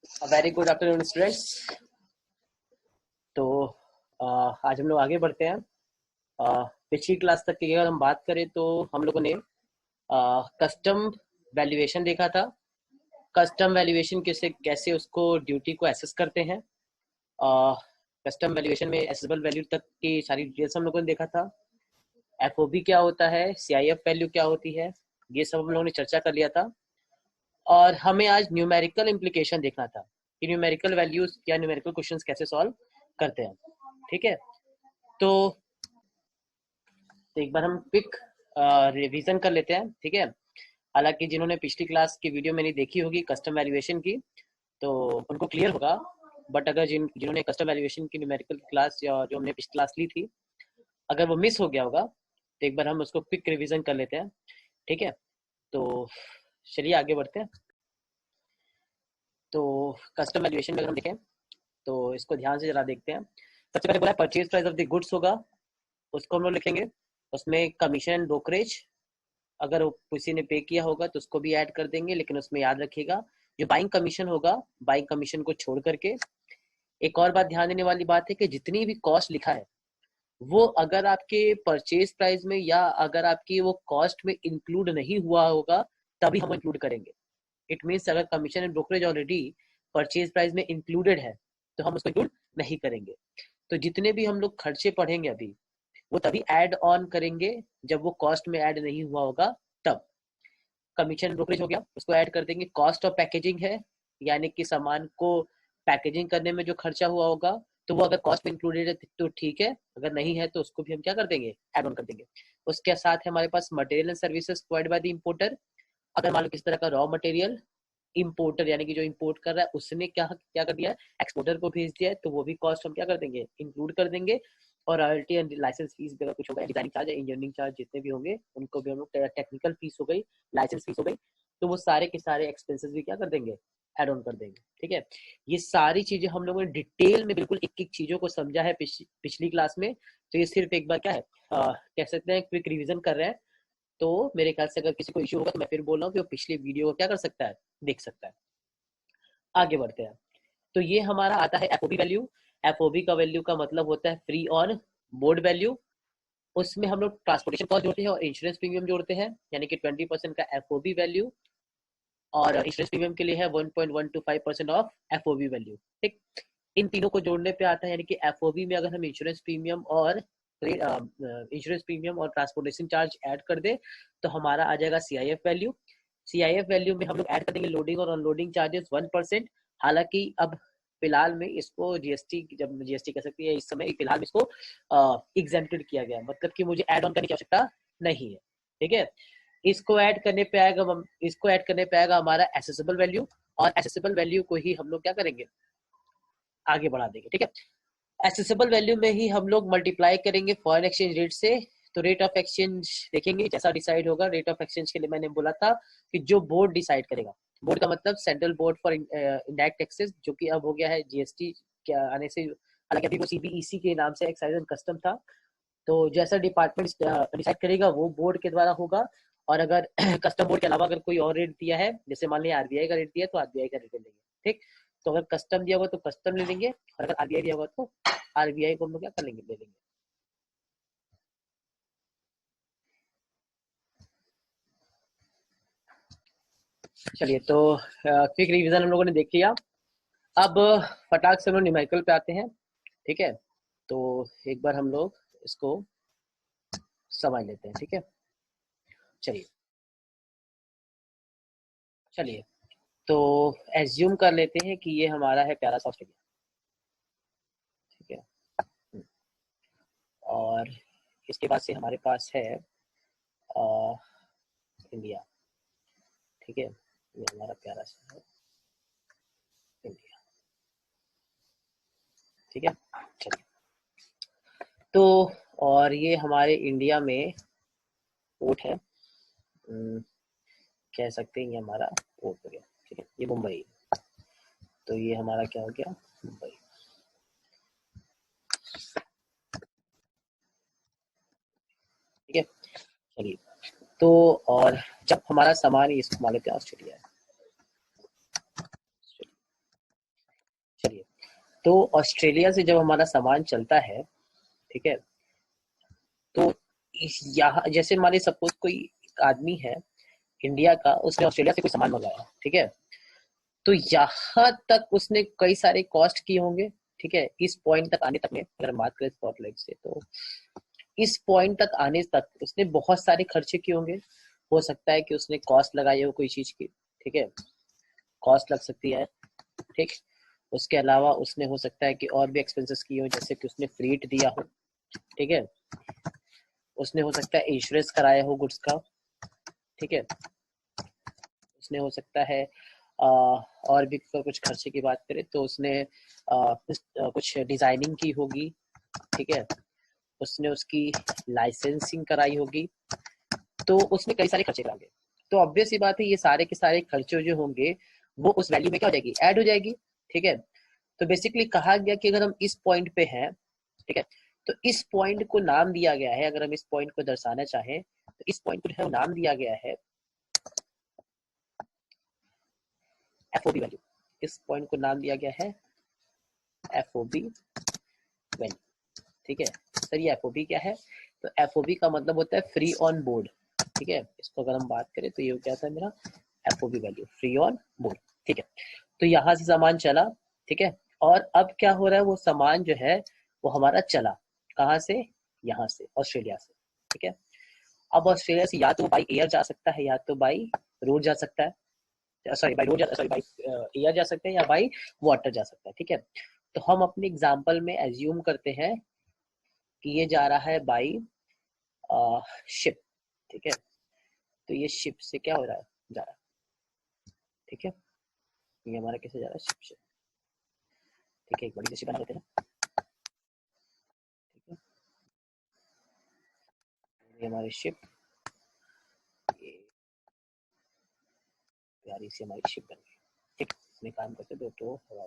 Very good afternoon students. तो आज हम लोग आगे बढ़ते हैं। पिछली क्लास तक की अगर हम बात करें तो हम लोगों ने कस्टम वैल्यूएशन देखा था। कस्टम वैल्यूएशन कैसे कैसे उसको ड्यूटी को एसेस करते हैं। कस्टम वैल्यूएशन में एसेसेबल वैल्यू तक की सारी डिटेल्स हम लोगों ने देखा था। एफओबी क्या होता है, सीआईएफ वैल्यू क्या होती है, ये सब हम लोगों ने चर्चा कर लिया था। और हमें आज न्यूमेरिकल इम्प्लीकेशन देखना था कि न्यूमेरिकल वैल्यूज या न्यूमेरिकल क्वेश्चंस कैसे सॉल्व करते हैं। ठीक है, तो एक बार हम क्विक रिवीजन कर लेते हैं। ठीक है, हालांकि जिन्होंने पिछली क्लास की वीडियो मैंने देखी होगी कस्टम वैल्यूएशन की तो उनको क्लियर होगा, बट अगर जिन्होंने कस्टम वैल्यूएशन की न्यूमेरिकल क्लास या जो हमने पिछली क्लास ली थी अगर वो मिस हो गया होगा तो एक बार हम उसको क्विक रिवीजन कर लेते हैं। ठीक है, तो चलिए आगे बढ़ते हैं। तो कस्टम वैल्यूएशन में अगर हम देखें तो इसको ध्यान से जरा देखते हैं। सबसे पहले बोला purchase price of the goods होगा, उसको हम लोग लिखेंगे। उसमें कमीशन एंड ब्रोकरेज अगर किसी ने पे किया होगा तो उसको भी ऐड कर देंगे, लेकिन उसमें याद रखिएगा जो बाइंग कमीशन होगा बाइंग कमीशन को छोड़ करके। एक और बात ध्यान देने वाली बात है कि जितनी भी कॉस्ट लिखा है वो अगर आपके परचेज प्राइस में या अगर आपकी वो कॉस्ट में इंक्लूड नहीं हुआ होगा तभी हम इंक्लूड करेंगे। इट मीन्स अगर commission and brokerage already purchase price में इंक्लूडेड है तो हम उसको इंक्लूड नहीं करेंगे। तो जितने भी हम लोग खर्चे पढ़ेंगे अभी वो तभी ऐड ऑन करेंगे जब वो कॉस्ट में ऐड नहीं हुआ होगा तब। कमीशन ब्रोकरेज हो गया, उसको ऐड कर देंगे। कॉस्ट ऑफ पैकेजिंग है, यानी कि सामान को पैकेजिंग करने में जो खर्चा हुआ होगा तो वो अगर कॉस्ट में इंक्लूडेड है तो ठीक है, अगर नहीं है तो उसको भी हम क्या कर देंगे, ऐड ऑन कर देंगे। उसके साथ है हमारे पास material and services provide by the importer. अगर मान लो किसी तरह का रॉ मटेरियल इंपोर्टर यानी कि जो इंपोर्ट कर रहा है उसने क्या क्या कर दिया है, एक्सपोर्टर को भेज दिया है, तो वो भी कॉस्ट हम क्या कर देंगे, इंक्लूड कर देंगे। और रॉयल्टी एंड लाइसेंस फीस भी अगर कुछ होगा, डिजाइनिंग चार्ज इंजीनियरिंग चार्ज जितने भी होंगे उनको भी हम लोग, टेक्निकल फीस हो गई, लाइसेंस फीस हो गई, तो वो सारे के सारे एक्सपेंसेस भी क्या कर देंगे, एड ऑन कर देंगे। ठीक है, ये सारी चीजें हम लोगों ने डिटेल में बिल्कुल एक एक चीजों को समझा है पिछली क्लास में। तो ये सिर्फ एक बार क्या है, कह सकते हैं क्विक रिविजन कर रहे हैं। तो मेरे ख्याल से अगर किसी को इश्यू होगा तो मैं फिर बोल रहा हूँ कि वो पिछली वीडियो को क्या कर सकता है, देख सकता है। आगे बढ़ते हैं। तो ये हमारा आता है एफओबी वैल्यू। एफओबी का वैल्यू का मतलब होता है फ्री ऑन बोर्ड वैल्यू। उसमें हम लोग ट्रांसपोर्टेशन कॉस्ट जोड़ते हैं और इंश्योरेंस प्रीमियम जोड़ते हैं, यानी कि 20% का एफओबी वैल्यू और इंश्योरेंस प्रीमियम के लिए है 1.125% ऑफ एफओबी वैल्यू। ठीक, इन तीनों को जोड़ने पे आता है, यानी कि एफओबी में अगर हम इंश्योरेंस प्रीमियम और ट्रांसपोर्टेशन चार्ज ऐड कर दे तो हमारा आ जाएगा सीआईएफ वैल्यू। सीआईएफ वैल्यू में हम लोग ऐड कर देंगे लोडिंग और अनलोडिंग चार्जेस 1%। हालांकि अब फिलहाल में इसको जीएसटी, जब जीएसटी कह सकती है इस समय फिलहाल इसको एग्जेम्प्टेड किया गया, मतलब कि मुझे ऐड ऑन करने की आवश्यकता नहीं है। ठीक है, इसको ऐड करने पे आएगा हमारा एसेसिबल वैल्यू, और एसेसिबल वैल्यू को ही हम लोग क्या करेंगे, आगे बढ़ा देंगे। ठीक है, एसेसिबल वैल्यू में ही हम लोग मल्टीप्लाई करेंगे फॉरेन एक्सचेंज रेट से। तो रेट ऑफ एक्सचेंज देखेंगे जैसा डिसाइड होगा। रेट ऑफ एक्सचेंज के लिए मैंने बोला था कि जो बोर्ड डिसाइड करेगा, बोर्ड का मतलब central board for indirect taxes, जो कि अब हो गया है जीएसटी के आने से, हालांकि अभी वो सीबीईसी के नाम से एक्साइज एंड कस्टम था। तो जैसा डिपार्टमेंट डिसाइड करेगा वो बोर्ड के द्वारा होगा। और अगर कस्टम बोर्ड के अलावा अगर कोई और रेट दिया है, जैसे मान लिया आरबीआई का रेट दिया है तो आरबीआई का रेट ले लेंगे। ठीक, तो अगर कस्टम दिया होगा तो कस्टम ले लेंगे, और अगर आरबीआई दिया होगा तो आरबीआई को हम लोग क्या कर लेंगे, ले लेंगे। चलिए, तो क्विक रिवीजन हम लोगों ने देख लिया। अब फटाक से हम लोग न्यूमेरिकल पे आते हैं। ठीक है, तो एक बार हम लोग इसको समझ लेते हैं। ठीक है, चलिए चलिए, तो एज्यूम कर लेते हैं कि ये हमारा है प्यारा सा ऑस्ट्रेलिया। ठीक है, और इसके बाद से हमारे पास है अ, इंडिया। ठीक है, ये हमारा प्यारा सा है इंडिया। ठीक है, चलिए, तो और ये हमारे इंडिया में पोर्ट है, कह सकते हैं ये हमारा पोर्ट हो गया। ठीक है, ये मुंबई, तो ये हमारा क्या हो गया, मुंबई। ठीक है, चलिए, तो और जब हमारा सामान, ये मान लेते हैं ऑस्ट्रेलिया है। तो ऑस्ट्रेलिया से जब हमारा सामान चलता है, ठीक है, तो यहाँ जैसे हमारे सपोज कोई आदमी है इंडिया का, उसने ऑस्ट्रेलिया से कोई सामान मंगाया, ठीक है, तो यहाँ तक उसने कई सारे कॉस्ट किए होंगे, ठीक है, इस पॉइंट तक आने तक में अगर हम बात करें स्पॉटलाइट से, तो इस पॉइंट तक आने तक उसने बहुत सारे खर्चे किए होंगे। हो सकता है कि उसने कॉस्ट लगाई हो कोई चीज की, ठीक है, कॉस्ट लग सकती है, ठीक। उसके अलावा उसने हो सकता है कि और भी एक्सपेंसेस किए हो, जैसे कि उसने फ्रीट दिया हो, ठीक है, उसने हो सकता है इंश्योरेंस कराया हो गुड्स का, ठीक है, उसने हो सकता है और भी कुछ खर्चे की बात करें तो उसने कुछ डिजाइनिंग की होगी, ठीक है, उसने उसकी लाइसेंसिंग कराई होगी, तो उसमें कई सारे खर्चे कराएंगे। तो ऑब्वियस सी बात है ये सारे के सारे खर्चे जो होंगे वो उस वैल्यू में क्या हो जाएगी, ऐड हो जाएगी, ठीक है। तो बेसिकली कहा गया कि अगर हम इस पॉइंट पे हैं, ठीक है, तो इस पॉइंट को नाम दिया गया है, अगर हम इस पॉइंट को दर्शाना चाहें तो इस पॉइंट को जो है नाम दिया गया है एफओबी वैल्यू, इस पॉइंट को नाम दिया गया है एफओबी वैल्यू, ठीक है। सर ये एफओबी क्या है, तो एफओबी का मतलब होता है फ्री ऑन बोर्ड, ठीक है, इसको अगर हम बात करें तो ये क्या था मेरा FOB value, free on board, ठीक है। तो यहाँ से सामान चला, ठीक है, और अब क्या हो रहा है, वो सामान जो है वो हमारा चला कहाँ से, यहाँ से ऑस्ट्रेलिया से, ठीक है। अब ऑस्ट्रेलिया से या तो बाई एयर जा सकता है या तो बाई रोड जा सकता है, sorry by road sorry by air जा सकते हैं या बाई वाटर जा सकता है, ठीक है। तो हम अपने एग्जाम्पल में एज्यूम करते हैं कि ये जा रहा है बाई शिप, ठीक है, तो ये शिप से क्या हो रहा है, जा रहा है, ठीक है, ये हमारा कैसे जा रहा है, शिप से, ठीक है, एक बड़ी सी शिप बना लेते हैं, ठीक है, ये हमारी शिप, ये प्यारी सी हमारी शिप बन गई, ठीक, इसमें काम करते दो तो हवा,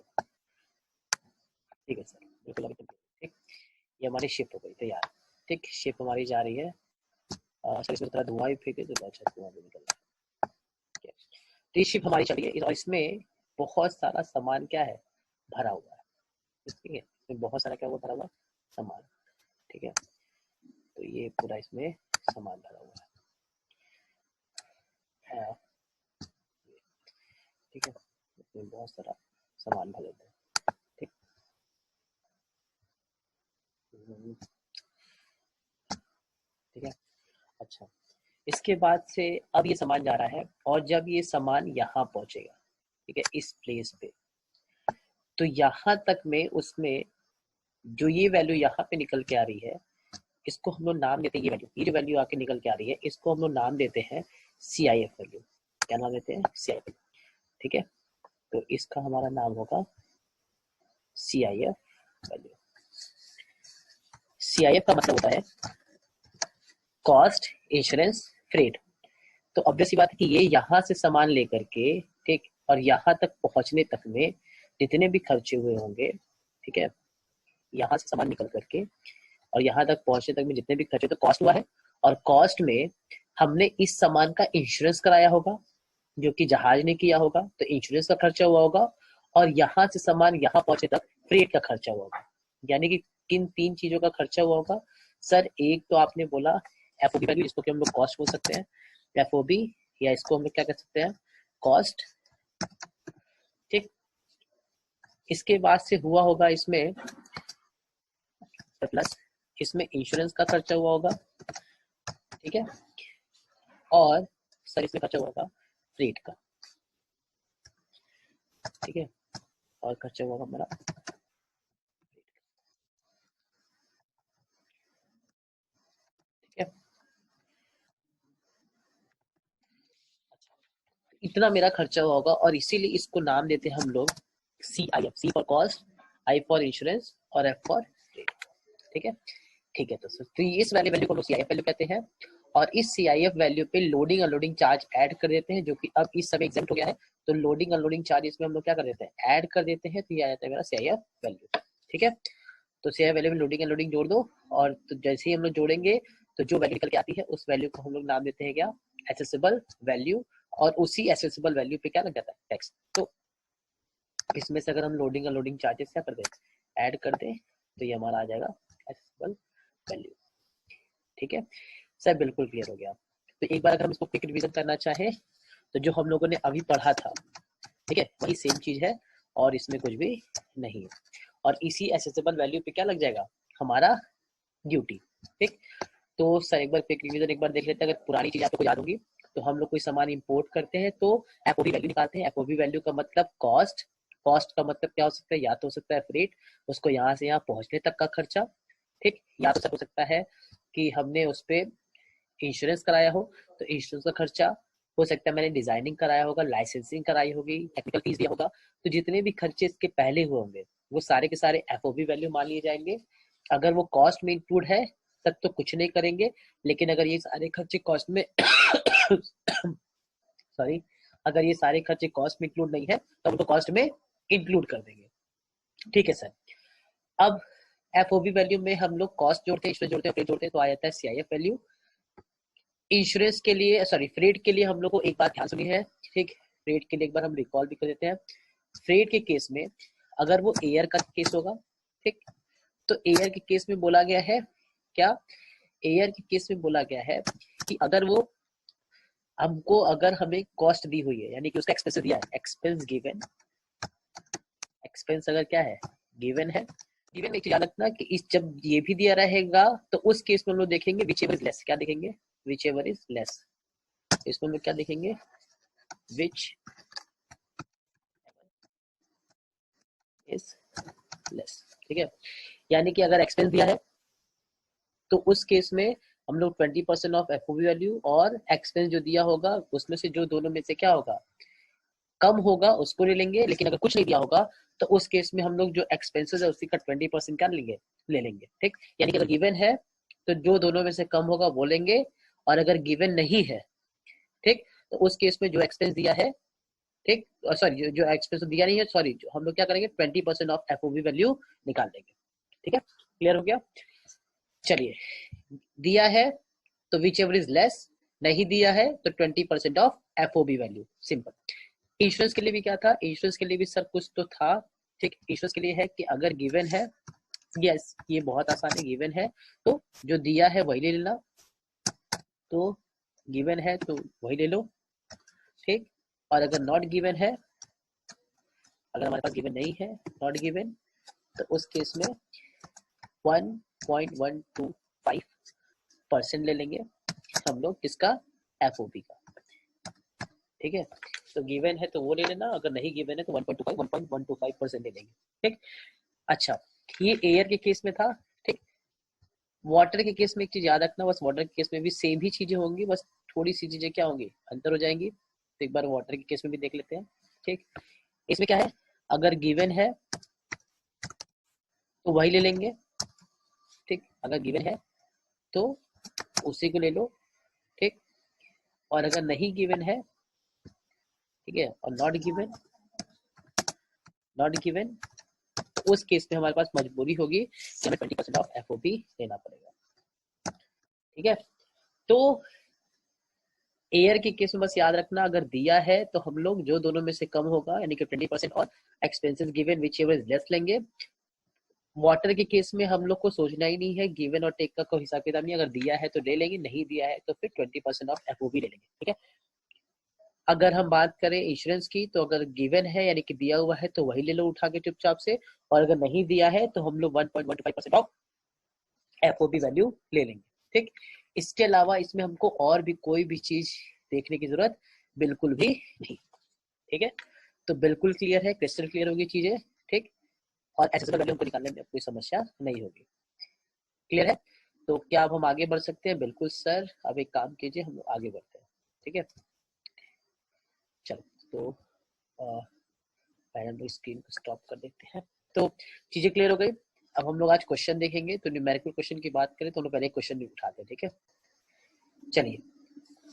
ठीक है सर, बिल्कुल अभी तक, ठीक, ये हमारी शिप हो गई तैयार, ठीक, शिप हमारी जा रही है, सर इसमें थोड़ा धुआं भी फेंके तो अच्छा धुआं भी निकल रहा है, तो ये शिप हमारी चली है और इसमें बहुत सारा सामान क्या है भरा हुआ है, ठीक है, इसमें बहुत सारा क्या हुआ भरा हुआ सामान, ठीक है, तो ये पूरा इसमें सामान भरा हुआ है, ठीक है, इसमें बहुत सारा सामान भर देते हैं, ठीक, ठीक है, अच्छा, इसके बाद से अब ये सामान जा रहा है और जब ये सामान यहाँ पहुंचेगा, ठीक है, इस प्लेस पे, तो यहाँ तक में उसमें जो ये वैल्यू यहाँ पे निकल के आ रही है, इसको हम लोग नाम देते हैं, ये वैल्यू, ये जो वैल्यू आके निकल के आ रही है इसको हम लोग नाम देते हैं CIF वैल्यू, क्या नाम देते हैं CIF, ठीक है, तो इसका हमारा नाम होगा CIF वैल्यू। CIF का मतलब होता है कॉस्ट इंश्योरेंस फ्रेट, तो ऑब्वियस बात है कि ये यहाँ से सामान लेकर के, ठीक, और यहाँ तक पहुंचने तक में जितने भी खर्चे हुए होंगे, ठीक है, यहाँ से सामान निकल करके और यहाँ तक पहुंचने तक में जितने भी खर्चे, तो कॉस्ट हुआ है, और कॉस्ट में हमने इस सामान का इंश्योरेंस कराया होगा जो कि जहाज ने किया होगा, तो इंश्योरेंस का खर्चा हुआ होगा, और यहाँ से सामान यहाँ पहुंचे तक फ्रेट का खर्चा हुआ होगा, यानी कि किन तीन चीजों का खर्चा हुआ होगा सर, एक तो आपने बोला एफओबी वैल्यू, जिसको कि हम लोग कॉस्ट बोल सकते हैं, एफओबी, या इसको हम लोग क्या कर सकते हैं कॉस्ट, ठीक, इसके बाद से हुआ होगा इसमें प्लस, इसमें इंश्योरेंस का खर्चा हुआ होगा, ठीक है, और सर इसमें खर्चा हुआ होगा फ्रेट का, ठीक है, और खर्चा हुआ होगा हमारा, ठीक है, इतना मेरा खर्चा हुआ होगा और इसीलिए इसको नाम देते हैं हम लोग CIF, C for cost, I for insurance और F फॉर फ्रेट, ठीक है, ठीक है, तो इस वाले वैल्यू को हम CIF वैल्यू कहते हैं, और इस CIF वैल्यू पे लोडिंग अनलोडिंग चार्ज ऐड कर देते हैं, जो कि अब इस समय एग्जाम्प्ट हो गया है, तो लोडिंग अनलोडिंग चार्ज इसमें हम लोग क्या कर देते हैं ऐड कर देते हैं, तो ये आ जाता है मेरा CIF वैल्यू, ठीक है, तो CIF वैल्यू में लोडिंग अनलोडिंग जोड़ दो, और तो जैसे ही हम लोग जोड़ेंगे तो जो वैल्यू निकल के आती है उस वैल्यू को हम लोग नाम देते हैं क्या एसेसिबल वैल्यू, और उसी एसेसिबल वैल्यू पे क्या लग जाता है टैक्स, तो इसमें से अगर हम लोडिंग अनलोडिंग चार्जेस क्या कर दें, ऐड कर दें, तो ये हमारा आ जाएगा एक्सेसिबल वैल्यू। ठीक है सर, बिल्कुल क्लियर हो गया। तो एक बार अगर हम इसको क्विक रिवीजन करना चाहें तो जो हम लोगों ने अभी पढ़ा था, ठीक है, वही सेम चीज है और इसमें कुछ भी नहीं है। और इसी एक्सेसिबल वैल्यू पे क्या लग जाएगा, हमारा ड्यूटी। ठीक, तो सर एक बार क्विक रिवीजन एक बार देख लेते हैं। अगर पुरानी चीज आपको याद होगी तो हम लोग कोई सामान इंपोर्ट करते हैं तो एफओबी वैल्यू निकालते हैं। एफओबी वैल्यू का मतलब कॉस्ट, कॉस्ट का मतलब क्या हो सकता है, या तो हो सकता है फ्रेट, उसको यहाँ से यहाँ पहुंचने तक का खर्चा, ठीक, या तो हो सकता है कि हमने उस पर इंश्योरेंस कराया हो तो इंश्योरेंस का खर्चा, हो सकता है मैंने डिजाइनिंग कराया होगा, लाइसेंसिंग कराई होगी, टेक्निकल फीस दिया होगा। तो जितने भी खर्चे इसके पहले हुए होंगे वो सारे के सारे एफओबी वैल्यू मान लिए जाएंगे। अगर वो कॉस्ट में इंक्लूड है तब तो कुछ नहीं करेंगे, लेकिन अगर ये सारे खर्चे कॉस्ट में सॉरी, अगर ये सारे खर्चे कॉस्ट में इंक्लूड नहीं है तो हम तो कॉस्ट में इंक्लूड कर देंगे। ठीक है सर, अब एफओबी वैल्यू में हम लोग कॉस्ट जोड़ते हैं, इसमें जोड़ते हैं, जोड़ते हैं तो आ जाता है सीआईएफ वैल्यू। इंश्योरेंस के लिए, सॉरी फ्रेट के लिए हम लोग को एक बात ध्यान सुनी है, ठीक, फ्रेट के लिए एक बार हम रिकॉल भी कर देते हैं। फ्रेट के केस में अगर वो एयर का केस होगा, ठीक, तो एयर के केस में बोला गया है क्या, एयर के केस में बोला गया है कि अगर वो हमको, अगर हमें कॉस्ट दी हुई है यानी कि उसका एक्सपेंस दिया है, एक्सपेंस गिवन, एक्सपेंस अगर क्या है, गिवन है, गिवन में याद रखना कि इस जब ये भी दिया रहेगा तो उस केस में हम लोग देखेंगे विच एवर इज लेस, क्या देखेंगे, विच एवर इज लेस, इसमें हम लोग क्या देखेंगे, विच इज लेस। ठीक है, यानी कि अगर एक्सपेंस दिया है तो उस केस में हम लोग 20% ऑफ एफओबी वैल्यू और एक्सपेंस जो दिया होगा उसमें से जो दोनों में से क्या होगा, कम होगा उसको ले लेंगे। लेकिन अगर कुछ नहीं दिया होगा तो उस केस में हम लोग जो एक्सपेंसेस है उसी का 20% क्या लेंगे, ले लेंगे। ठीक, यानी कि अगर गिवन है तो जो दोनों में से कम होगा वो लेंगे, और अगर गिवन नहीं है, ठीक, तो उस केस में जो एक्सपेंस दिया है, ठीक, सॉरी जो एक्सपेंस दिया नहीं है, सॉरी, हम लोग क्या करेंगे 20% ऑफ एफओबी वैल्यू निकाल देंगे। ठीक है, क्लियर हो गया। चलिए, दिया है तो विच एवर इज लेस, नहीं दिया है तो 20% of FOB value, simple. Insurance के लिए भी क्या था, इंश्योरेंस के लिए भी सर कुछ तो था। ठीक, इंश्योरेंस के लिए है कि अगर गिवन है, यस ये बहुत आसान है, गिवन है तो जो दिया है वही ले लेना, तो गिवन है तो वही ले लो। ठीक, और अगर नॉट गिवन है, अगर हमारे पास गिवन नहीं है, नॉट गिवन, तो उस केस में 1.125% ले लेंगे हम लोग किसका, एफओबी का। ठीक है, तो गिवन है तो वो ले लेना, अगर नहीं गिवन है तो 1.125% ले लेंगे। ठीक, अच्छा, ये एयर के केस में था। ठीक, वाटर के केस में एक चीज याद रखना, बस वाटर के केस में भी सेम ही चीजें होंगी, बस थोड़ी सी चीजें क्या होंगी, अंतर हो जाएंगी। तो एक बार वाटर के केस में भी देख लेते हैं। ठीक, इसमें क्या है, अगर गिवन है तो वही ले लेंगे। ठीक, अगर गिवन है तो उसी को ले लो। ठीक, और अगर नहीं गिवन है, ठीक है, और नॉट गिवन, नॉट गिवन, तो उस केस में हमारे पास मजबूरी होगी कि हमें 20% ऑफ एफओबी लेना पड़ेगा। ठीक है, तो एयर के केस में बस याद रखना, अगर दिया है तो हम लोग जो दोनों में से कम होगा यानी कि 20% और expenses given which ever is less लेंगे। वाटर के केस में हम लोग को सोचना ही नहीं है, गिवन और टेक का कोई हिसाब किताब नहीं, अगर दिया है तो ले लेंगे, नहीं दिया है तो फिर 20% ऑफ एफओबी ले लेंगे। ठीक है, अगर हम बात करें इंश्योरेंस की तो अगर गिवन है यानी कि दिया हुआ है तो वही ले लो उठा के चुपचाप से, और अगर नहीं दिया है तो हम लोग 1.15% ऑफ एफओबी वैल्यू ले लेंगे। ठीक, इसके अलावा इसमें हमको और भी कोई भी चीज देखने की जरूरत बिल्कुल भी नहीं। ठीक है, तो बिल्कुल क्लियर है, क्रिस्टल क्लियर होगी चीजें। ठीक, और एक्सेसिबल वैल्यू हमको निकालने में कोई समस्या नहीं होगी। क्लियर है, तो क्या अब हम आगे बढ़ सकते हैं, बिल्कुल सर, अब एक काम कीजिए, हम आगे बढ़ते हैं। ठीक है, चलो, तो पहले हम लोग स्क्रीन को स्टॉप कर देते हैं। तो चीजें क्लियर हो गई। अब हम लोग आज क्वेश्चन देखेंगे, तो न्यूमेरिकल क्वेश्चन की बात करें तो हम लोग पहले क्वेश्चन उठाते हैं। ठीक है, चलिए,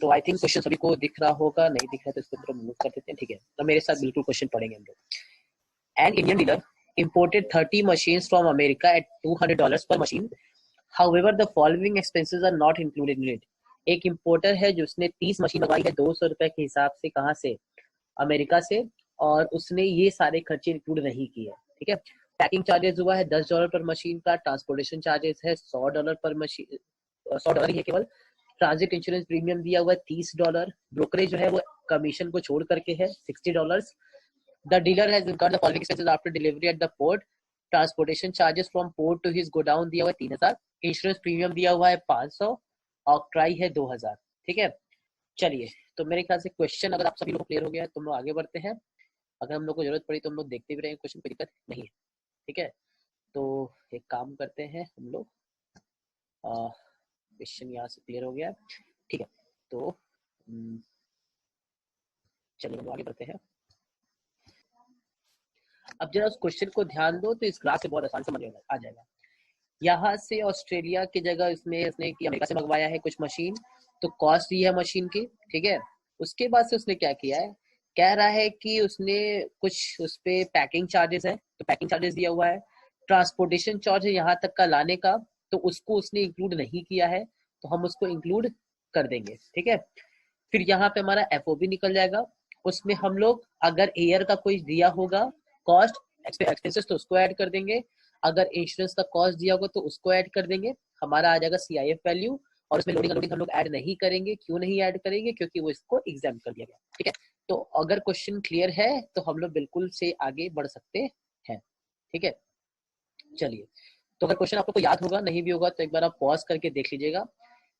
तो आई थिंक क्वेश्चन सभी को दिख रहा होगा, नहीं दिख रहा तो इसको थोड़ा मूव कर देते हैं। ठीक है, तो मेरे साथ बिल्कुल क्वेश्चन पढ़ेंगे हम लोग। N Indian dealer imported 30 machines from America at $200 per machine. However, the following expenses are not included in it. एक इम्पोर्टर है जिसने 30 मशीन मंगवाई है 200 रुपए के हिसाब से, कहाँ से, अमेरिका से, और उसने ये सारे खर्चे इंक्लूड नहीं किए, ठीक है। पैकिंग चार्जेस हुआ है $10 पर मशीन का, ट्रांसपोर्टेशन चार्जेस है $100 पर मशीन, $100 ही है केवल, ट्रांजिट इंश्योरेंस प्रीमियम दिया हुआ है $30, ब्रोकरेज जो है वो कमीशन को छोड़ करके है $60, the dealer has incurred the following expenses after delivery at the port, transportation charges from port to his godown दिया हुआ है 3000, इंश्योरेंस प्रीमियम दिया हुआ है 500 और क्राई है 2000, ठीक है। चलिए, तो मेरे ख्याल से क्वेश्चन अगर आप सभी लोग क्लियर हो गया है तो हम लोग आगे बढ़ते हैं। अगर हम लोग को जरूरत पड़ी तो हम लोग देखते भी रहेंगे, क्वेश्चन कोई दिक्कत नहीं है, ठीक है। तो एक काम करते हैं हम लोग, क्वेश्चन यहाँ से क्लियर हो गया है, ठीक है। तो चलिए हम आगे बढ़ते हैं। अब जरा उस क्वेश्चन को ध्यान दो तो इस ग्राफ से बहुत आसान समझ आ जाएगा। यहाँ से ऑस्ट्रेलिया की जगह इसमें उसने कि अमेरिका से मंगवाया है कुछ मशीन, तो कॉस्ट दी है मशीन की, ठीक है। उसके बाद से उसने क्या किया है, कह रहा है कि उसने कुछ उस पे पैकिंग चार्जेस है, तो पैकिंग चार्जेस दिया हुआ है, ट्रांसपोर्टेशन चार्ज है यहाँ तक का लाने का, तो उसको उसने इंक्लूड नहीं किया है, तो हम उसको इंक्लूड कर देंगे, ठीक है। फिर यहाँ पे हमारा एफओबी निकल जाएगा, उसमें हम लोग अगर एयर का कोई दिया होगा कॉस्ट एक्सपेंसेस तो उसको ऐड कर देंगे, अगर इंश्योरेंस का कॉस्ट दिया होगा तो उसको ऐड कर देंगे, हमारा आ जाएगा सीआईएफ वैल्यू। और उसमें लोडिंग अनलोडिंग हम लोग ऐड नहीं करेंगे, क्यों नहीं ऐड करेंगे, क्योंकि वो इसको एग्जाम कर दिया गया, ठीक है। तो अगर क्वेश्चन क्लियर है तो हम लोग बिल्कुल से आगे बढ़ सकते हैं, ठीक है। चलिए, तो अगर क्वेश्चन आप लोग को याद होगा, नहीं भी होगा तो एक बार आप पॉज करके देख लीजिएगा,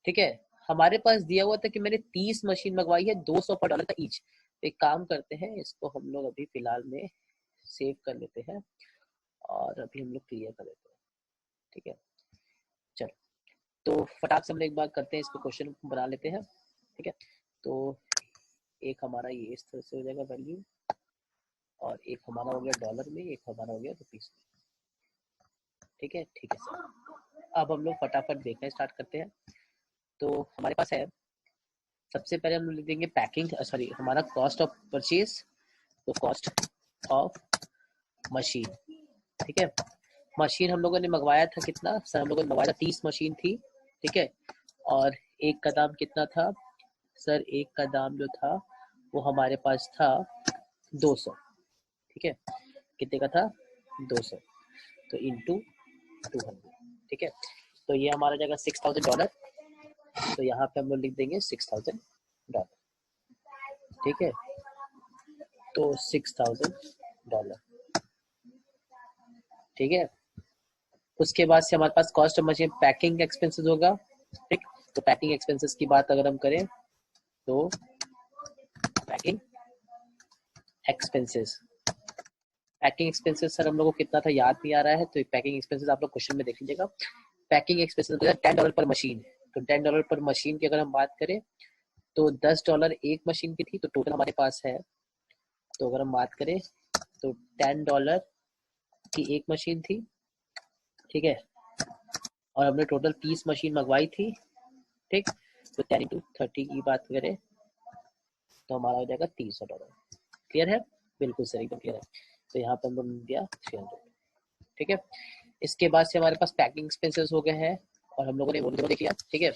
ठीक है। हमारे पास दिया हुआ था कि मैंने 30 मशीन मंगवाई है, $200 का ईच। एक काम करते हैं, इसको हम लोग अभी फिलहाल में सेव कर लेते हैं और अभी हम लोग क्लियर कर लेते हैं, ठीक है। चलो, तो फटाक से हम लोग एक बार करते हैं, इसको क्वेश्चन बना लेते हैं, ठीक है। तो एक हमारा ये इस तरह से हो जाएगा वैल्यू, और एक हमारा हो गया डॉलर में, एक हमारा हो गया रुपीस में, ठीक है, ठीक है सर। अब हम लोग फटाफट देखना स्टार्ट करते हैं। तो हमारे पास है, सबसे पहले हम लिख देंगे पैकिंग, सॉरी हमारा कॉस्ट ऑफ परचेज, तो कॉस्ट ऑफ मशीन, ठीक है। मशीन हम लोगों ने मंगवाया था कितना सर, हम लोगों ने मंगवाया था 30 मशीन थी, ठीक है। और एक का दाम कितना था सर, एक का दाम जो था वो हमारे पास था 200, ठीक है। कितने का था, 200, तो इंटू 200, ठीक है। तो ये हमारा जाएगा $6000, तो यहाँ पे हम लोग लिख देंगे $6000, ठीक है। तो $6000, ठीक है। उसके बाद से हमारे पास cost of machine packing expenses होगा, ठीक। तो पैकिंग एक्सपेंसेस की बात अगर हम करें तो packing expenses, packing expenses sir हम लोग को कितना था याद नहीं आ रहा है, तो पैकिंग एक्सपेंसेस आप लोग क्वेश्चन में देख लीजिएगा। पैकिंग एक्सपेंसेस $10 पर मशीन, तो $10 पर मशीन की अगर हम बात करें तो $10 एक मशीन की थी, तो टोटल हमारे पास है, तो अगर हम बात करें तो $10 की एक मशीन थी, ठीक है। और हमने टोटल 30 मशीन मंगवाई थी, ठीक। तो 10 इंटू 30 की बात करें तो हमारा हो जाएगा $300, क्लियर है, बिल्कुल सही, एकदम क्लियर है। तो यहाँ पे हम लोग दिया 300, ठीक है। इसके बाद से हमारे पास पैकिंग एक्सपेंसेस हो गए हैं और हम लोगों ने वो देख लिया, ठीक है।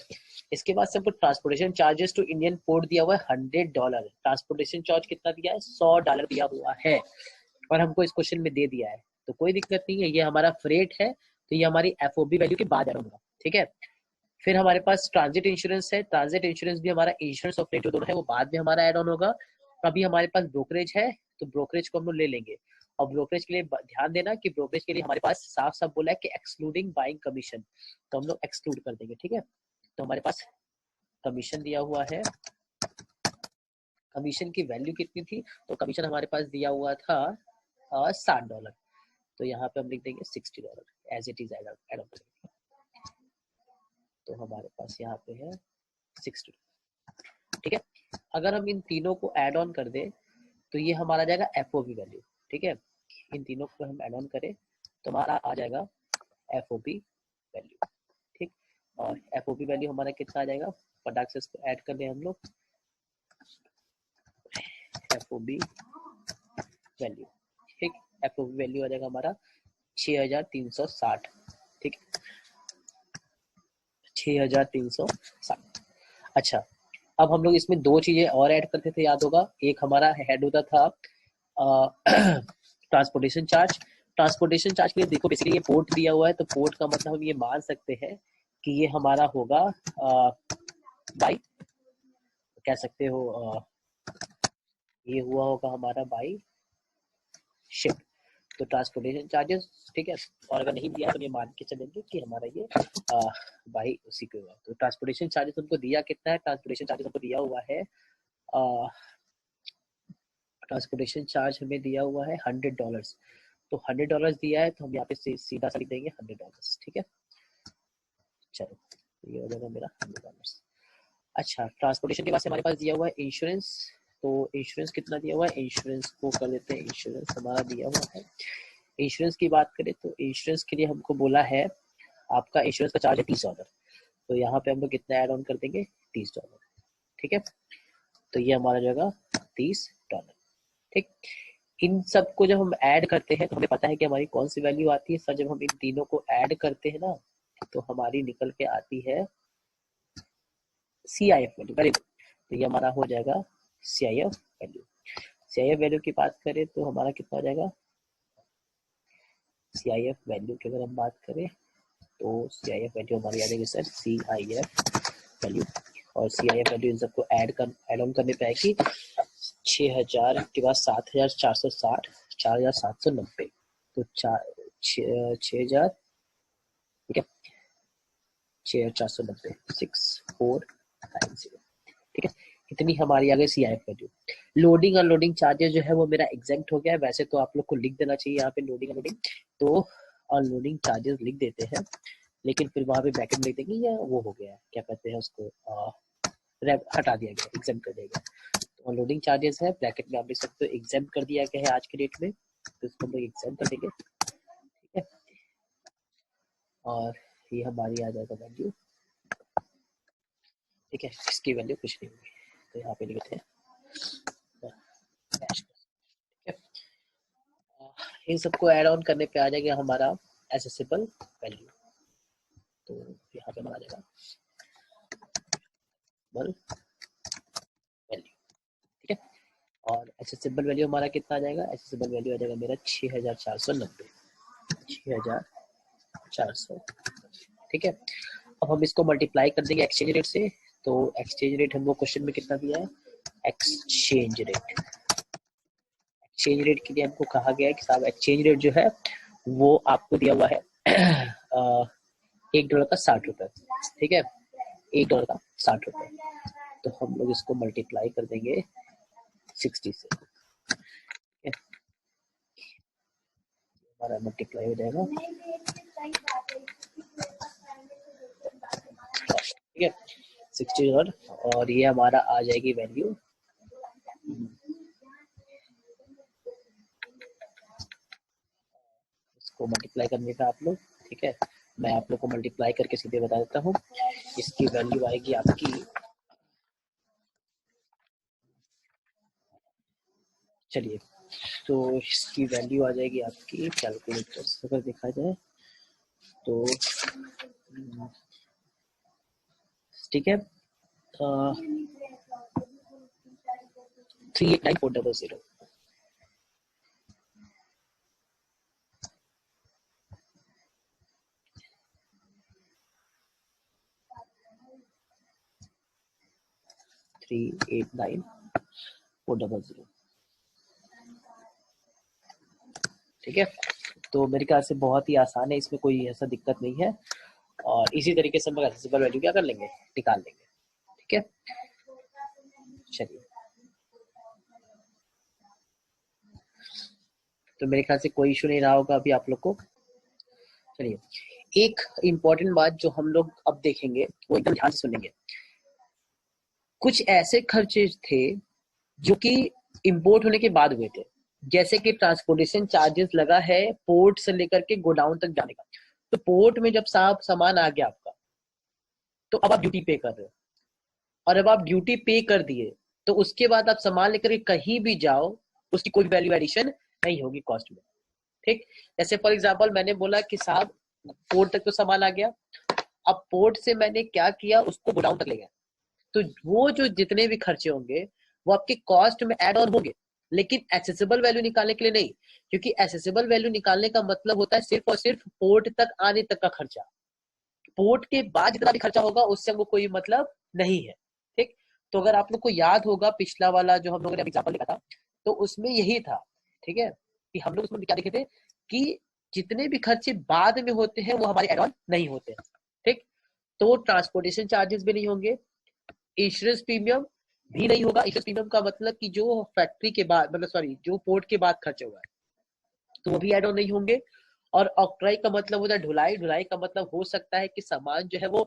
इसके बाद से हमको transportation charges to Indian port दिया हुआ है $100, ट्रांसपोर्टेशन चार्ज कितना दिया है, $100 दिया हुआ है, और हमको इस क्वेश्चन में दे दिया है, तो कोई दिक्कत नहीं है, ये हमारा फ्रेट है, तो ये हमारी एफओबी वैल्यू के बाद ऐड होगा, ठीक है। फिर हमारे पास ट्रांजिट इंश्योरेंस है, ट्रांजिट इंश्योरेंस भी हमारा इंश्योरेंस और फ्रेट जो दोनों है वो बाद में हमारा ऐड ऑन होगा। अभी हमारे पास ब्रोकरेज है, तो ब्रोकरेज को हम लोग ले लेंगे, और ब्रोकरेज के लिए ध्यान देना कि ब्रोकरेज के लिए हमारे पास साफ साफ बोला है कि एक्सक्लूडिंग बाइंग कमीशन, तो हम लोग एक्सक्लूड कर देंगे, ठीक है। तो हमारे पास कमीशन दिया हुआ है, कमीशन की वैल्यू कितनी थी, तो कमीशन हमारे पास दिया हुआ था $60, तो यहाँ पे हम लिख देंगे $60 as it is add on, तो हमारे पास यहाँ पे है 60, ठीक है। अगर हम इन तीनों को ऐड ऑन कर दें तो ये हमारा जाएगा एफओबी वैल्यू, ठीक है। इन तीनों को हम ऐड ऑन करें तो हमारा आ जाएगा एफओबी वैल्यू, ठीक। और एफओबी वैल्यू हमारा कितना आ जाएगा, फटाक से इसको ऐड कर दें हम लोग, एफओबी वैल्यू, ठीक। एफओबी वैल्यू आ जाएगा हमारा 6360, ठीक, 6360। अच्छा, अब हम लोग इसमें दो चीजें और ऐड करते थे, याद होगा, एक हमारा हेड होता था ट्रांसपोर्टेशन चार्ज, ट्रांसपोर्टेशन चार्ज के लिए देखो बेसिकली ये पोर्ट दिया हुआ है, तो पोर्ट का मतलब हम ये मान सकते हैं कि ये हमारा होगा बाई, कह सकते हो ये हुआ होगा हमारा बाई शिप, तो ट्रांसपोर्टेशन चार्जेस, ठीक है। और अगर नहीं दिया तो ये मान के चलेंगे कि हमारा ये बाई उसी के हुआ। तो ट्रांसपोर्टेशन चार्जेस हमको दिया कितना है, ट्रांसपोर्टेशन चार्जेस हमको दिया हुआ है ट्रांसपोर्टेशन चार्ज हमें दिया हुआ है $100, तो $100 दिया है, तो हम यहाँ पे सीधा सा लिख देंगे $100, ठीक है। चलो ये हो जाएगा मेरा $100। अच्छा, ट्रांसपोर्टेशन के बाद हमारे पास दिया हुआ है इंश्योरेंस, तो इंश्योरेंस कितना दिया हुआ है, इंश्योरेंस को कर देते हैं, इंश्योरेंस हमारा दिया हुआ है। इंश्योरेंस की बात करें तो इंश्योरेंस के लिए हमको बोला है आपका इंश्योरेंस का चार्ज है $30, तो यहाँ पे हम लोग कितना ऐड ऑन कर देंगे, $30, ठीक है। तो ये हमारा जगह $30, ठीक। इन सबको जब हम ऐड करते हैं तो हमें पता है कि हमारी कौन सी वैल्यू आती है सर, जब हम इन तीनों को ऐड करते हैं ना तो हमारी निकल के आती है CIF वैल्यू, वेरी गुड। तो ये हमारा हो जाएगा CIF वैल्यू। CIF वैल्यू की बात करें तो हमारा कितना हो जाएगा, CIF वैल्यू की अगर हम बात करें तो CIF वैल्यू हमारी आ जाएगी सर CIF वैल्यू, और CIF वैल्यू इन सबको ऐड ऑन करने पे आएगी 6000 के बाद 7460, 4790, तो 6000, ठीक है, 6490, 6490, ठीक है। इतनी हमारी आ गई CIF value. Loading unloading charges जो है वो मेरा एग्जेम्प्ट हो गया है, वैसे तो आप लोग को लिख देना चाहिए यहाँ पे लोडिंग अनलोडिंग, तो अनलोडिंग चार्जेस लिख देते हैं, लेकिन फिर वहां पे ब्रैकेट में लिख देंगे या वो हो गया है, क्या कहते हैं उसको, हटा दिया गया, एग्जेम्प्ट कर दिया गया। तो अनलोडिंग चार्जेस है, ब्रैकेट में आप लिख सकते हो एग्जेम्प्ट कर दिया गया है आज के डेट में, तो इसको हम लोग एग्जेम्प्ट कर देंगे, ठीक है। और ये हमारी आ जाएगा वैल्यू, ठीक है, इसकी वैल्यू कुछ नहीं होगी, तो यहाँ पे लिखते हैं, ठीक है। इन सबको ऐड ऑन करने पे आ जाएगा हमारा एसेसिबल वैल्यू, तो यहाँ पे हमारा आ जाएगा वैल्यू, ठीक है। और एसेसिबल वैल्यू हमारा कितना आ जाएगा, एसेसिबल वैल्यू आ जाएगा मेरा 6490, 6400, ठीक है। अब हम इसको मल्टीप्लाई कर देंगे एक्सचेंज रेट से, तो एक्सचेंज रेट हमको क्वेश्चन में कितना दिया है, एक्सचेंज रेट, एक्सचेंज रेट के लिए हमको कहा गया है कि साहब एक्सचेंज रेट जो है वो आपको दिया हुआ है $1 का 60 रुपए, ठीक है, $1 का 60 रुपए, तो हम लोग इसको मल्टीप्लाई कर देंगे 60 से, हमारा मल्टीप्लाई हो जाएगा, ठीक है, 60, और ये हमारा आ जाएगी वैल्यू, इसको मल्टीप्लाई करने का आप लोग, ठीक है, मैं आप लोग को मल्टीप्लाई करके सीधे बता देता हूँ, इसकी वैल्यू आएगी आपकी, चलिए, तो इसकी वैल्यू आ जाएगी आपकी कैलकुलेटर से अगर देखा जाए तो, ठीक है, 389400, ठीक है। तो मेरे ख्याल से बहुत ही आसान है, इसमें कोई ऐसा दिक्कत नहीं है, और इसी तरीके से हम एक्सेसिबल वैल्यू क्या कर लेंगे, निकाल लेंगे, ठीक है। चलिए, तो मेरे ख्याल से कोई इशू नहीं रहा होगा अभी आप लोग को। चलिए, एक इम्पॉर्टेंट बात जो हम लोग अब देखेंगे वो एकदम ध्यान से सुनेंगे, कुछ ऐसे खर्चे थे जो कि इंपोर्ट होने के बाद हुए थे, जैसे कि ट्रांसपोर्टेशन चार्जेस लगा है पोर्ट से लेकर के गोडाउन तक जाने का, तो पोर्ट में जब सामान आ गया आपका, तो अब आप ड्यूटी पे कर रहे हो, और अब आप ड्यूटी पे कर दिए तो उसके बाद आप सामान लेकर के कहीं भी जाओ, उसकी कोई वैल्यू एडिशन नहीं होगी कॉस्ट में, ठीक। जैसे फॉर एग्जांपल मैंने बोला कि साहब पोर्ट तक तो सामान आ गया, अब पोर्ट से मैंने क्या किया, उसको गोडाउन तक ले गया, तो वो जो जितने भी खर्चे होंगे वो आपके कॉस्ट में ऐड ऑन होंगे, लेकिन एक्सेसिबल वैल्यू निकालने के लिए नहीं, क्योंकि एक्सेसिबल वैल्यू निकालने का मतलब होता है सिर्फ और सिर्फ पोर्ट तक आने तक का खर्चा। पोर्ट के बाद जितना भी खर्चा होगा उससे हमको कोई मतलब नहीं है। ठीक, तो अगर आप लोग को याद होगा पिछला वाला जो हम लोगों ने एग्जाम्पल लिखा था, तो उसमें यही था। ठीक है, कि हम लोग उसमें क्या देखे थे कि जितने भी खर्चे बाद में होते हैं वो हमारे एड ऑन नहीं होते। ठीक, तो ट्रांसपोर्टेशन चार्जेस भी नहीं होंगे, इंश्योरेंस प्रीमियम भी नहीं होगा। इंश्योरेंस प्रीमियम का मतलब कि जो फैक्ट्री के बाद, मतलब सॉरी, जो पोर्ट के बाद खर्च हुआ है तो वो भी एड ऑन नहीं होंगे। और ऑक्ट्राई का मतलब होता है ढुलाई। ढुलाई का मतलब हो सकता है कि सामान जो है वो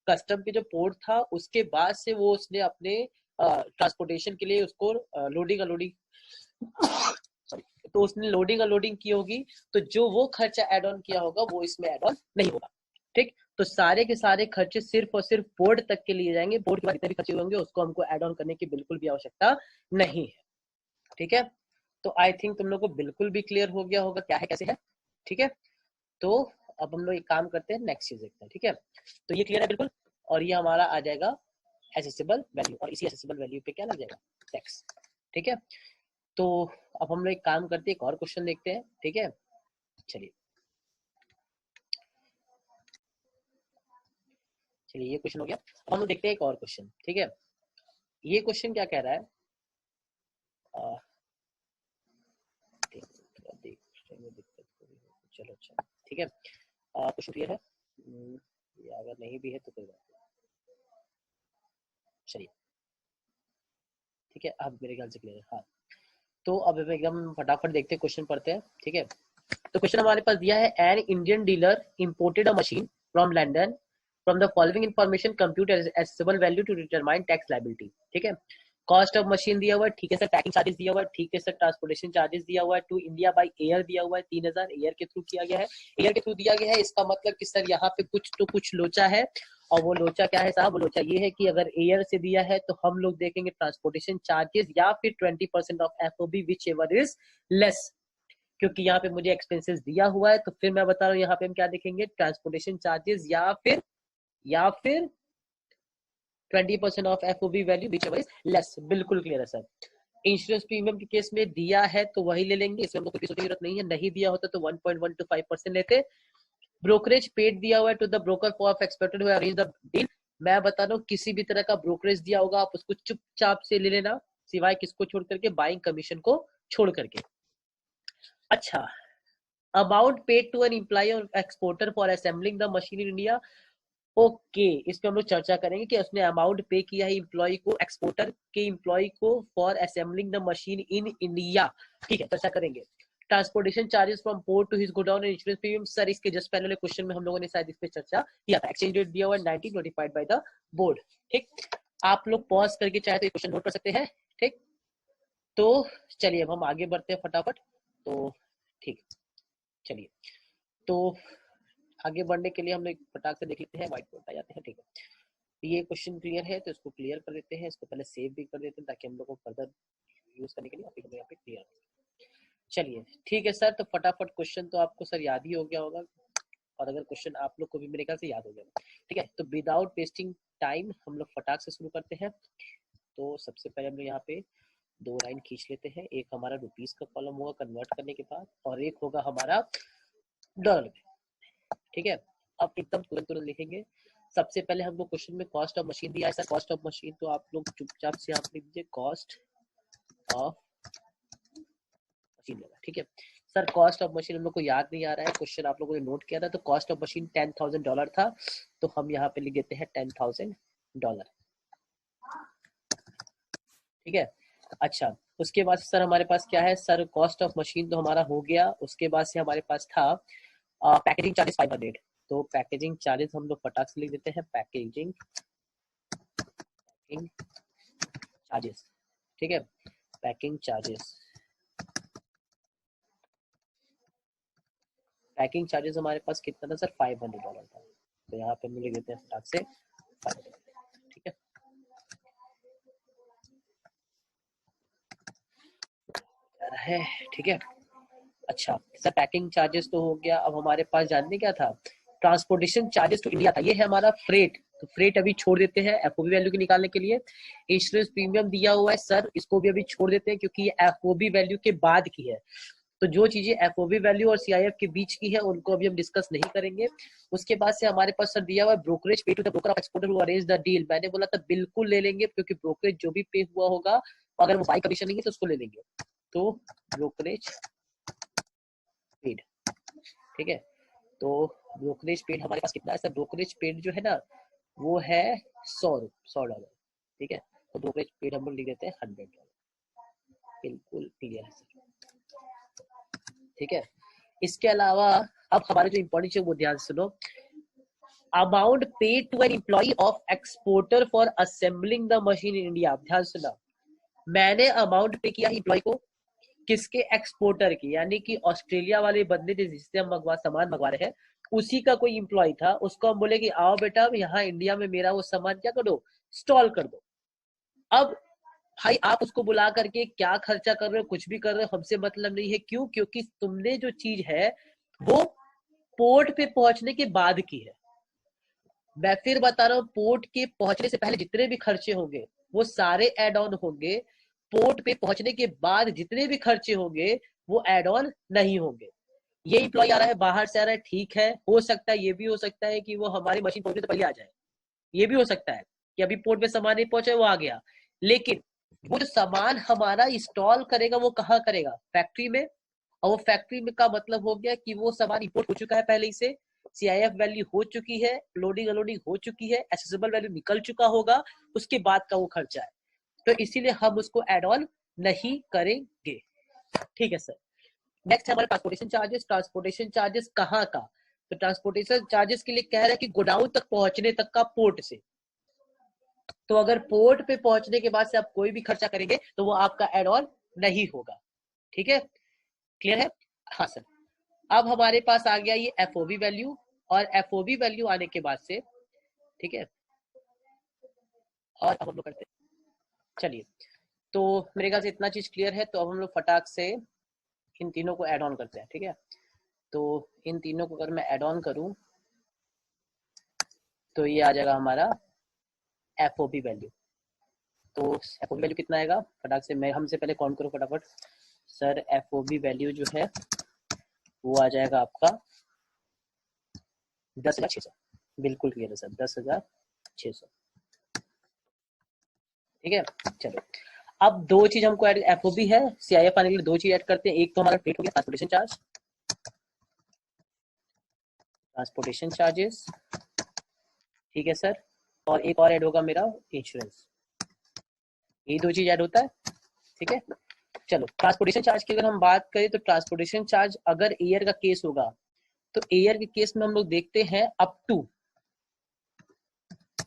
कस्टम के जो पोर्ट था उसके बाद से वो उसने अपने ट्रांसपोर्टेशन के लिए उसको लोडिंग अनलोडिंग सॉरी, तो उसने लोडिंग अनलोडिंग की होगी, तो जो वो खर्चा एड ऑन किया होगा वो इसमें एड ऑन नहीं होगा। ठीक, तो सारे के सारे खर्चे सिर्फ और सिर्फ पोर्ट तक के लिए जाएंगे। पोर्ट के बाद जितने भी खर्चे होंगे उसको हमको एड ऑन करने की बिल्कुल भी आवश्यकता नहीं है। ठीक है, तो आई थिंक तुम लोग को बिल्कुल भी क्लियर हो गया होगा क्या है कैसे है। ठीक है, तो अब हम लोग एक काम करते हैं, नेक्स्ट चीज देखते हैं। ठीक है, तो ये क्लियर है बिल्कुल, और ये हमारा आ जाएगा एसेसिबल वैल्यू, और इसी एसेसिबल वैल्यू पे क्या लग जाएगा, टैक्स। ठीक है, तो अब हम लोग एक काम करते हैं, एक और क्वेश्चन देखते हैं। ठीक है, चलिए चलिए ये क्वेश्चन हो गया। अब हम लोग देखते हैं एक और क्वेश्चन। ठीक है, ये क्वेश्चन क्या कह रहा है, देखने में दिक्कत हो रही है, चलो अच्छा ठीक है, क्वेश्चन क्लियर है। या अगर नहीं भी है तो कोई बात नहीं, चलिए ठीक है, अब मेरे ख्याल से क्लियर है। हाँ, तो अब हम एकदम फटाफट देखते हैं, क्वेश्चन पढ़ते हैं। ठीक है, तो क्वेश्चन हमारे पास दिया है, an Indian dealer imported a machine from London, from the following information compute assessable value to determine tax liability. ठीक है, कॉस्ट ऑफ मशीन दिया हुआ है, ठीक है सर, पैकिंग चार्जेस दिया हुआ है, ठीक है सर, ट्रांसपोर्टेशन चार्जेस दिया हुआ है, टू इंडिया बाय एयर दिया हुआ है 3000, एयर के थ्रू किया गया है। एयर के थ्रू दिया गया है, इसका मतलब कि सर यहाँ पे कुछ तो कुछ लोचा है, और वो लोचा क्या है साहब, वो लोचा ये है कि अगर एयर से दिया है तो हम लोग देखेंगे ट्रांसपोर्टेशन चार्जेस या फिर 20% of FOB which ever is less, क्योंकि यहाँ पे मुझे एक्सपेंसेस दिया हुआ है, तो फिर मैं बता रहा हूँ यहाँ पे हम क्या देखेंगे, ट्रांसपोर्टेशन चार्जेस या फिर 20% of FOB value which ever is less. बिल्कुल क्लियर है सर। इंश्योरेंस प्रीमियम के केस में दिया है तो वही ले लेंगे, इसमें हमको कुछ सोचने की जरूरत नहीं है। नहीं दिया होता तो 1.1 to 5% लेते। ब्रोकरेज पेड दिया हुआ है to the broker for expected who arrange the deal. मैं बता रहा हूँ किसी भी तरह का ब्रोकरेज दिया होगा आप उसको चुपचाप से ले लेना, सिवाय किसको छोड़ करके, बाइंग कमीशन को छोड़ करके। अच्छा, amount paid to an employ और exporter for assembling the machine in India. Okay, इस पे हम लोग चर्चा करेंगे कि उसने अमाउंट पे किया है एम्प्लॉय को, एक्सपोर्टर के एम्प्लॉय को, for assembling the machine in India. ठीक है, चर्चा करेंगे। Transportation charges from port to his godown and insurance premium. Sir इसके जस्ट पहले वाले क्वेश्चन में हम लोगों ने शायद इस पे चर्चा किया था। एक्सचेंज रेट दिया हुआ है 90 नोटिफाइड बाय द बोर्ड। ठीक, आप लोग पॉज करके चाहे तो ये क्वेश्चन नोट कर सकते हैं। ठीक, तो चलिए अब हम आगे बढ़ते हैं फटाफट। तो ठीक, चलिए, तो आगे बढ़ने के लिए हम लोग फटाक से देख लेते हैं, व्हाइट बोर्ड आ जाते हैं। ठीक है, ये क्वेश्चन क्लियर है तो इसको क्लियर कर देते हैं, इसको पहले सेव भी कर देते हैं ताकि हम लोग को फर्दर यूज करने के लिए यहाँ पे क्लियर। चलिए ठीक है सर, तो फटाफट क्वेश्चन तो आपको सर याद ही हो गया होगा, और अगर क्वेश्चन आप लोग को भी मेरे ख्याल से याद हो गया। ठीक है, तो विदाउट वेस्टिंग टाइम हम लोग फटाक से शुरू करते हैं। तो सबसे पहले हम लोग यहाँ पे दो लाइन खींच लेते हैं, एक हमारा रुपीज का कॉलम होगा कन्वर्ट करने के बाद, और एक होगा हमारा डॉलर। ठीक है, अब एकदम तुरंत तुरंत लिखेंगे। सबसे पहले हमको क्वेश्चन में कॉस्ट ऑफ मशीन दिया है सर, कॉस्ट ऑफ मशीन तो आप लोग चुपचाप से आप लिख दीजिए, कॉस्ट ऑफ मशीन लेगा। ठीक है सर, कॉस्ट ऑफ मशीन हम लोग को याद नहीं आ रहा है, क्वेश्चन आप लोगों ने नोट किया था, तो कॉस्ट ऑफ मशीन $10,000 था, तो हम यहाँ पे लिख देते हैं $10,000। ठीक है, अच्छा, उसके बाद सर हमारे पास क्या है सर, कॉस्ट ऑफ मशीन तो हमारा हो गया, उसके बाद से हमारे पास था पैकेजिंग चार्जेस 500। तो पैकेजिंग चार्जेस हम लोग फटाक से लिख देते हैं, पैकेजिंग चार्जेस। ठीक है, पैकिंग चार्जेस, पैकिंग चार्जेस हमारे पास कितना था सर, $500 था, तो यहाँ पे हम लिख देते हैं फटाक से 500। ठीक है, ठीक है, अच्छा सर, पैकिंग चार्जेस तो हो गया। अब हमारे पास जानने क्या था, ट्रांसपोर्टेशन चार्जेस टू इंडिया था, ये है हमारा फ्रेट। तो फ्रेट अभी छोड़ देते हैं एफओबी वैल्यू की निकालने के लिए। इंश्योरेंस प्रीमियम दिया हुआ है सर, इसको भी अभी छोड़ देते हैं क्योंकि ये एफओबी वैल्यू के बाद की है। तो जो चीजें एफओबी वैल्यू और सीआईएफ के बीच की है उनको अभी हम डिस्कस नहीं करेंगे। उसके बाद से हमारे पास सर दिया हुआ है brokerage pay to the broker of exporter who arrange the deal. मैंने बोला था बिल्कुल ले लेंगे क्योंकि ब्रोकरेज जो भी पे हुआ होगा अगर वो बाई कमीशन नहीं है तो उसको ले लेंगे। तो ब्रोकरेज पेड, ठीक है। तो ब्रोकरेज पेड हमारे पास कितना है सर? ब्रोकरेज पेड जो है ना वो है $100, ठीक है। तो ब्रोकरेज पेड हम लोग लिख देते हैं $100, बिल्कुल क्लियर है सर, ठीक है। इसके अलावा अब हमारे जो इंपॉर्टेंट चीज वो ध्यान सुनो। Amount paid to an employ of exporter for assembling the machine in India. ध्यान सुना, मैंने अमाउंट पे किया एम्प्लॉय को, किसके? एक्सपोर्टर की, यानी कि ऑस्ट्रेलिया वाले बंदे जिससे हम सामान मंगवा रहे हैं उसी का कोई एम्प्लॉय था। उसको हम बोले कि आओ बेटा यहाँ इंडिया में मेरा वो सामान क्या करो, स्टॉल कर दो। अब भाई आप उसको बुला करके क्या खर्चा कर रहे हो, कुछ भी कर रहे हो, हमसे मतलब नहीं है। क्यों? क्योंकि तुमने जो चीज है वो पोर्ट पे पहुंचने के बाद की है। मैं फिर बता रहा हूँ, पोर्ट के पहुंचने से पहले जितने भी खर्चे होंगे वो सारे एड ऑन होंगे। पोर्ट पे पहुंचने के बाद जितने भी खर्चे होंगे वो एड ऑन नहीं होंगे। ये इम्प्लॉय आ रहा है, बाहर से आ रहा है, ठीक है, हो सकता है, ये भी हो सकता है कि वो हमारी मशीन पहुंचने से पहले आ जाए। ये भी हो सकता है कि अभी पोर्ट पे सामान नहीं पहुंचा, वो आ गया। लेकिन वो जो सामान हमारा इंस्टॉल करेगा वो कहाँ करेगा? फैक्ट्री में। और वो फैक्ट्री में का मतलब हो गया कि वो सामान इंपोर्ट हो चुका है पहले ही से, सीआईएफ वैल्यू हो चुकी है, लोडिंग अनलोडिंग हो चुकी है, एसेसेबल वैल्यू निकल चुका होगा, उसके बाद का वो खर्चा है। तो इसीलिए हम उसको एड ऑन नहीं करेंगे, ठीक है सर। नेक्स्ट हमारे ट्रांसपोर्टेशन चार्जेस। ट्रांसपोर्टेशन चार्जेस कहाँ का? तो ट्रांसपोर्टेशन चार्जेस के लिए कह रहा है कि गोडाउन तक पहुंचने तक का पोर्ट से। तो अगर पोर्ट पे पहुंचने के बाद से आप कोई भी खर्चा करेंगे तो वो आपका एड ऑन नहीं होगा, ठीक है, क्लियर है? हाँ सर। अब हमारे पास आ गया ये एफओबी वैल्यू, और एफओबी वैल्यू आने के बाद से, ठीक है, और अब हम लोग करते हैं, चलिए। तो मेरे ख्याल से इतना चीज क्लियर है। तो अब हम लोग फटाक से इन तीनों को ऐड ऑन करते हैं, ठीक है। तो इन तीनों को अगर मैं ऐड ऑन करूं तो ये आ जाएगा हमारा एफओबी वैल्यू। तो एफओबी वैल्यू कितना आएगा फटाक से मैं हमसे पहले काउंट करूं फटाफट। सर एफओबी वैल्यू जो है वो आ जाएगा आपका 10,600, बिल्कुल क्लियर है सर, 10,600, ठीक है। चलो अब दो चीज हमको ऐड, एफओबी है, सीआईएफ आने के लिए दो चीज ऐड करते हैं। एक तो हमारा पेड हो गया ट्रांसपोर्टेशन चार्ज, ट्रांसपोर्टेशन चार्जेस, ठीक है सर, और एक और ऐड होगा मेरा इंश्योरेंस। ये दो चीज ऐड होता है, ठीक है। चलो ट्रांसपोर्टेशन चार्ज की अगर हम बात करें तो ट्रांसपोर्टेशन चार्ज अगर एयर का केस होगा तो एयर के केस में हम लोग देखते हैं अप टू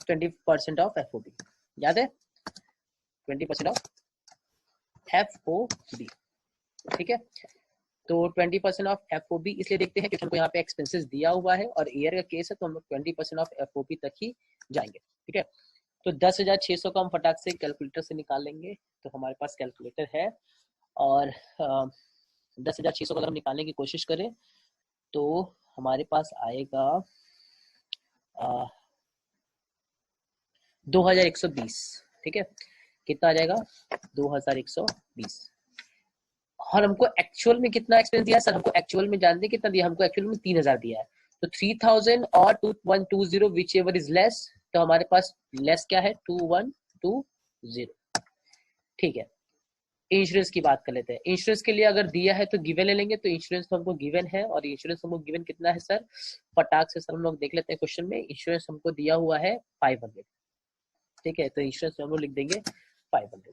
20% ऑफ एफओबी, याद है 20% ऑफ एफओबी, ठीक है। तो 20% ऑफ एफओबी इसलिए देखते हैं क्योंकि हमको यहाँ पे एक्सपेंसेस दिया हुआ है और एयर का केस है तो हम लोग 20% ऑफ एफओबी तक ही जाएंगे, ठीक है। तो 10,600 का हम फटाक से कैलकुलेटर से निकाल लेंगे। तो हमारे पास कैलकुलेटर है और 10,600 का अगर हम निकालने की कोशिश करें तो हमारे पास आएगा 2,120, ठीक है। कितना आ जाएगा? 2,120। और हमको एक्चुअल में कितना एक्सपेंस दिया है सर? हमको एक्चुअल में जानते हैं कितना दिया? हमको एक्चुअल में 3,000 दिया है। तो 3,000 और 2,120 विच एवर इज लेस, तो हमारे पास लेस क्या है? 2,120, ठीक है। इंश्योरेंस की बात कर लेते हैं। इंश्योरेंस के लिए अगर दिया है तो गिवन ले लेंगे, तो इंश्योरेंस तो हमको गिवन है और इंश्योरेंस हमको गिवन कितना है सर? फटाक से सर हम लोग देख लेते हैं क्वेश्चन में। इंश्योरेंस हमको दिया हुआ है 500, ठीक है। तो इंश्योरेंस में हम लोग लिख देंगे 500,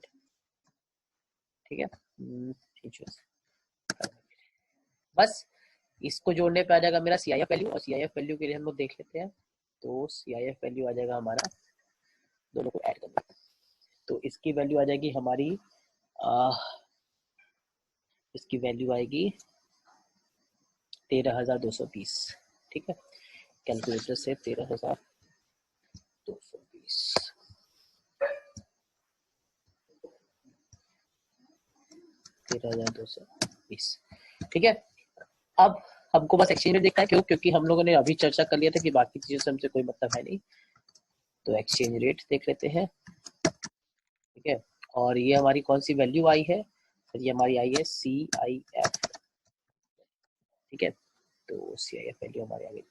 ठीक है। इंश्योरेंस बस इसको जोड़ने पे आ जाएगा मेरा सीआईएफ वैल्यू, और सीआईएफ वैल्यू के लिए हम लोग देख लेते हैं। तो सीआईएफ वैल्यू आ जाएगा हमारा, दोनों को ऐड कर देंगे तो इसकी वैल्यू आ जाएगी हमारी इसकी वैल्यू आएगी 13,220, ठीक है। कैलकुलेटर से 13,220, 13,220, ठीक है। अब हमको बस एक्सचेंज रेट देखना है, क्यों? क्योंकि हम लोगों ने अभी चर्चा कर लिया था कि बाकी चीजों से हमसे कोई मतलब है नहीं। तो एक्सचेंज रेट देख लेते हैं, ठीक है। और ये हमारी कौन सी वैल्यू आई है, तो ये हमारी आई है CIF, ठीक है। तो CIF वैल्यू हमारी आ गई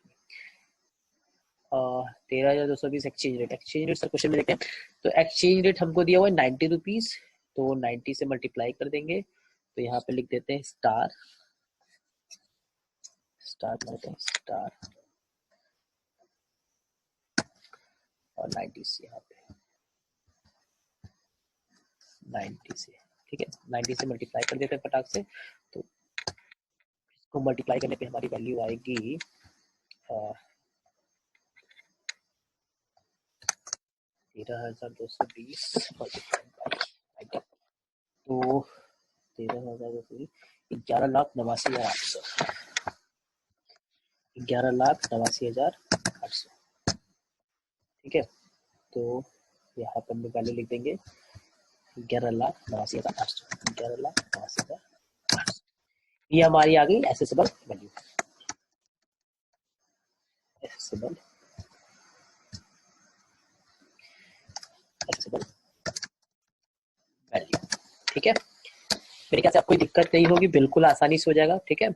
13,220 एक्सचेंज रेट सर क्वेश्चन में देखते हैं। तो एक्सचेंज रेट हमको दिया हुआ है 90 रुपीज, तो 90 से मल्टीप्लाई कर देंगे, तो यहाँ पे लिख देते हैं स्टार, स्टार करते हैं स्टार और 90 से यहाँ पे 90 से, ठीक है। 90 से मल्टीप्लाई कर देते हैं फटाक से, तो इसको मल्टीप्लाई करने पे हमारी वैल्यू आएगी 13,220 तो 13,220 11,89,800, 11,89,800, ठीक है। तो यहाँ पर हम वैल्यू लिख देंगे 11,89,800, 11,89,800, ये हमारी आ गई एसेसिबल वैल्यू, एसेसिबल वैल्यू, ठीक है। मेरे ख्याल से आपको कोई दिक्कत नहीं होगी, बिल्कुल आसानी से हो जाएगा, ठीक है।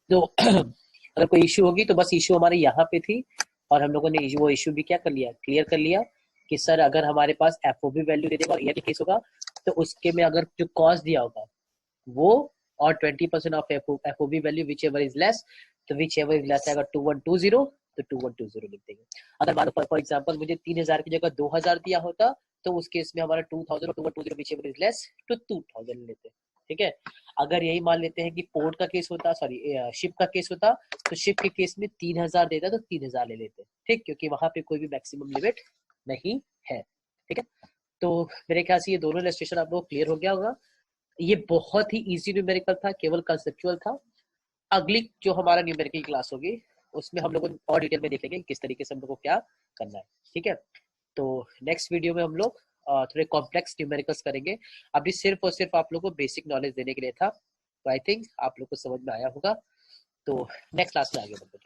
तो अगर कोई इश्यू होगी तो बस इश्यू हमारे यहाँ पे थी, और हम लोगों ने वो इश्यू भी क्या कर लिया, क्लियर कर लिया कि सर अगर हमारे पास FOB वैल्यू दे देगा और ईयर केस होगा, तो उसके में अगर जो कॉस्ट दिया होगा वो और 20% of FOB value which ever is less, तो विच एवर इज लेस अगर 2120 तो 2120 लिख देंगे। अगर मान लो फॉर एग्जांपल मुझे 3,000 की जगह 2,000 दिया होता, तो उस केस में हमारा 2000 और 2120 विच एवर इज लेस तो 2000 लेते, ठीक है। अगर यही मान लेते हैं कि पोर्ट का केस होता, सॉरी शिप का केस होता, तो शिप के केस में 3,000 देता तो 3,000 ले लेते, ठीक, क्योंकि वहां पे कोई भी मैक्सिमम लिमिट नहीं है, ठीक है। तो मेरे ख्याल से ये दोनों इलस्ट्रेशन आप लोग क्लियर हो गया होगा। ये बहुत ही इजी न्यूमेरिकल था, केवल कंसेप्चुअल था। अगली जो हमारा न्यूमेरिकल क्लास होगी उसमें हम लोग और डिटेल में देखेंगे किस तरीके से हम लोग को क्या करना है, ठीक है। तो नेक्स्ट वीडियो में हम लोग थोड़े कॉम्प्लेक्स न्यूमेरिकल्स करेंगे। अभी सिर्फ और सिर्फ आप लोग को बेसिक नॉलेज देने के लिए था, तो आई थिंक आप लोग को समझ में आया होगा। तो नेक्स्ट क्लास में आगे बढ़ते हैं।